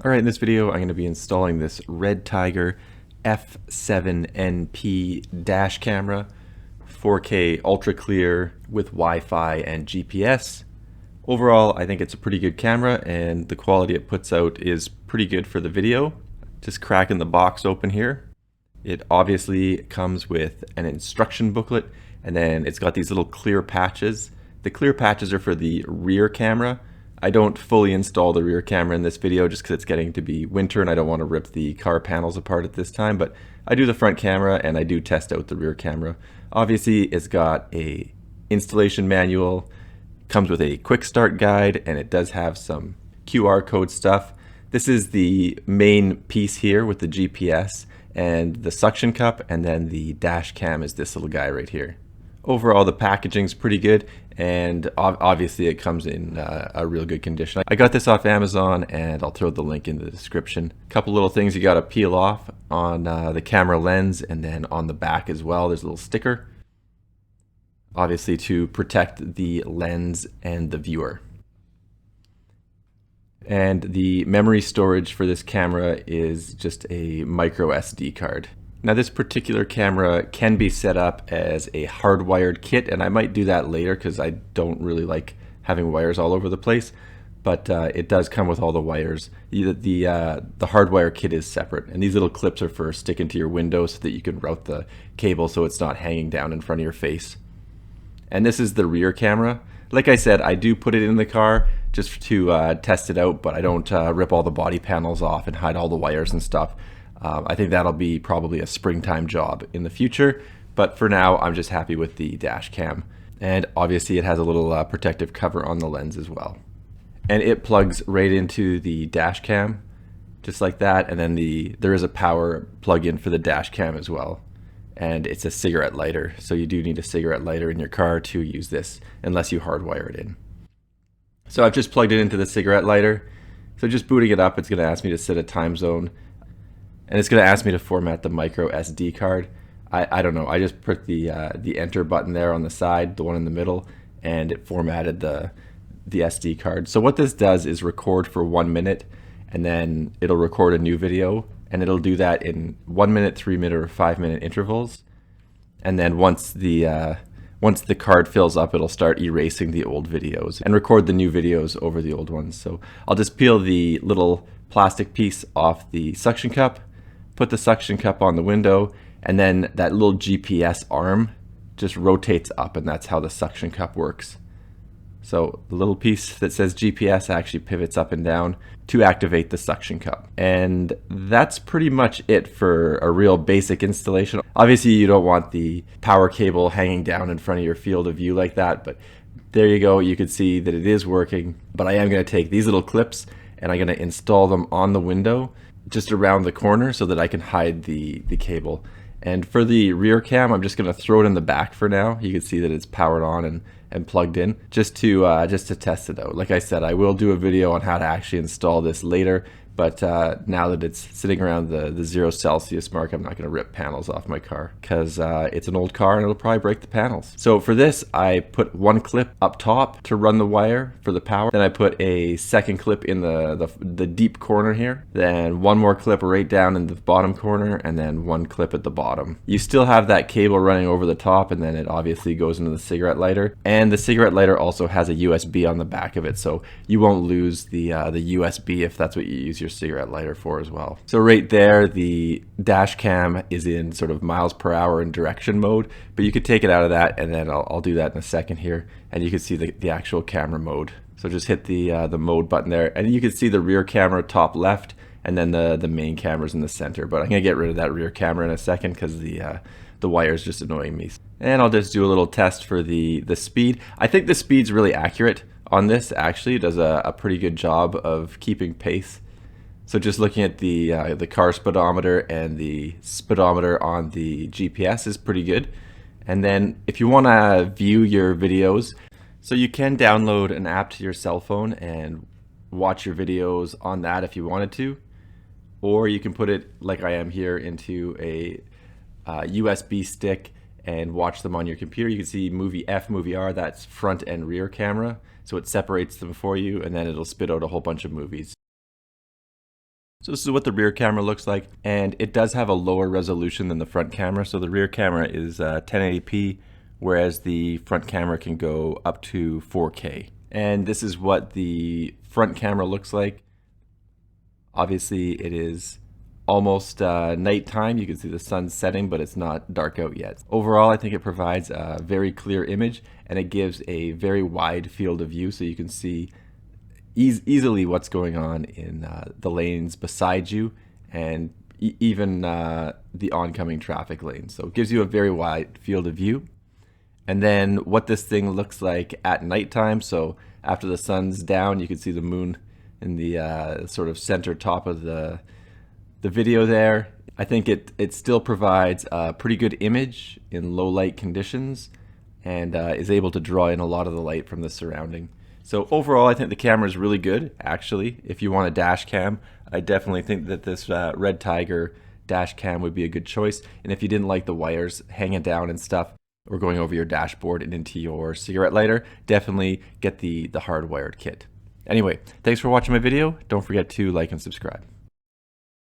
Alright, in this video I'm going to be installing this Red Tiger F7NP dash camera, 4K ultra clear with Wi-Fi and GPS. Overall, I think it's a pretty good camera and the quality it puts out is pretty good for the video. Just cracking the box open here. It obviously comes with an instruction booklet, and then it's got these little clear patches. The clear patches are for the rear camera. I don't fully install the rear camera in this video just because it's getting to be winter and I don't want to rip the car panels apart at this time, but I do the front camera and I do test out the rear camera. Obviously, it's got a installation manual, comes with a quick start guide, and it does have some QR code stuff. This is the main piece here with the GPS and the suction cup, and then the dash cam is this little guy right here. Overall, the packaging's pretty good, and obviously it comes in a real good condition. I got this off Amazon, and I'll throw the link in the description. A couple little things you gotta peel off on the camera lens, and then on the back as well, there's a little sticker. Obviously to protect the lens and the viewer. And the memory storage for this camera is just a micro SD card. Now this particular camera can be set up as a hardwired kit, and I might do that later because I don't really like having wires all over the place, but it does come with all the wires. The hardwire kit is separate, and these little clips are for sticking to your window so that you can route the cable so it's not hanging down in front of your face. And this is the rear camera. Like I said, I do put it in the car just to test it out, but I don't rip all the body panels off and hide all the wires and stuff. I think that'll be probably a springtime job in the future, but for now I'm just happy with the dash cam. And obviously it has a little protective cover on the lens as well. And it plugs right into the dash cam, just like that, and then there is a power plug-in for the dash cam as well. And it's a cigarette lighter, so you do need a cigarette lighter in your car to use this, unless you hardwire it in. So I've just plugged it into the cigarette lighter. So just booting it up, it's going to ask me to set a time zone. And it's going to ask me to format the micro SD card. I don't know, I just put the enter button there on the side, the one in the middle, and it formatted the SD card. So what this does is record for 1 minute, and then it'll record a new video, and it'll do that in 1 minute, 3 minute, or 5 minute intervals. And then once the card fills up, it'll start erasing the old videos and record the new videos over the old ones. So I'll just peel the little plastic piece off the suction cup, put the suction cup on the window, and then that little GPS arm just rotates up, and that's how the suction cup works. So the little piece that says GPS actually pivots up and down to activate the suction cup. And that's pretty much it for a real basic installation. Obviously you don't want the power cable hanging down in front of your field of view like that, but there you go, you can see that it is working. But I am going to take these little clips and I'm going to install them on the window just around the corner so that I can hide the cable. And for the rear cam, I'm just going to throw it in the back for now. You can see that it's powered on and plugged in just to test it out. Like I said, I will do a video on how to actually install this later, but now that it's sitting around the 0 Celsius mark, I'm not going to rip panels off my car because it's an old car and it'll probably break the panels. So for this, I put one clip up top to run the wire for the power. Then I put a second clip in the deep corner here. Then one more clip right down in the bottom corner, and then one clip at the bottom. You still have that cable running over the top, and then it obviously goes into the cigarette lighter. And the cigarette lighter also has a USB on the back of it, so you won't lose the USB if that's what you use your cigarette lighter for as well. So right there, the dash cam is in sort of miles per hour in direction mode, but you could take it out of that, and then I'll do that in a second here, and you can see the actual camera mode. So just hit the mode button there, and you can see the rear camera top left, and then the main camera's in the center. But I'm gonna get rid of that rear camera in a second because the wire is just annoying me. And I'll just do a little test for the speed. I think the speed's really accurate on this. Actually, it does a pretty good job of keeping pace. So just looking at the car speedometer and the speedometer on the GPS is pretty good. And then if you want to view your videos, so you can download an app to your cell phone and watch your videos on that if you wanted to, or you can put it like I am here into a USB stick and watch them on your computer. You can see movie F, movie R, that's front and rear camera. So it separates them for you, and then it'll spit out a whole bunch of movies. So this is what the rear camera looks like, and it does have a lower resolution than the front camera. So the rear camera is 1080p, whereas the front camera can go up to 4K. And this is what the front camera looks like. Obviously it is almost nighttime. You can see the sun setting, but it's not dark out yet. Overall, I think it provides a very clear image, and it gives a very wide field of view, so you can see easily what's going on in the lanes beside you, and even the oncoming traffic lane. So it gives you a very wide field of view. And then what this thing looks like at nighttime. So after the sun's down, you can see the moon in the sort of center top of the video there. I think it still provides a pretty good image in low light conditions, and is able to draw in a lot of the light from the surrounding. So overall, I think the camera is really good, actually. If you want a dash cam, I definitely think that this Red Tiger Dashcam would be a good choice. And if you didn't like the wires hanging down and stuff, or going over your dashboard and into your cigarette lighter, definitely get the hardwired kit. Anyway, thanks for watching my video. Don't forget to like and subscribe.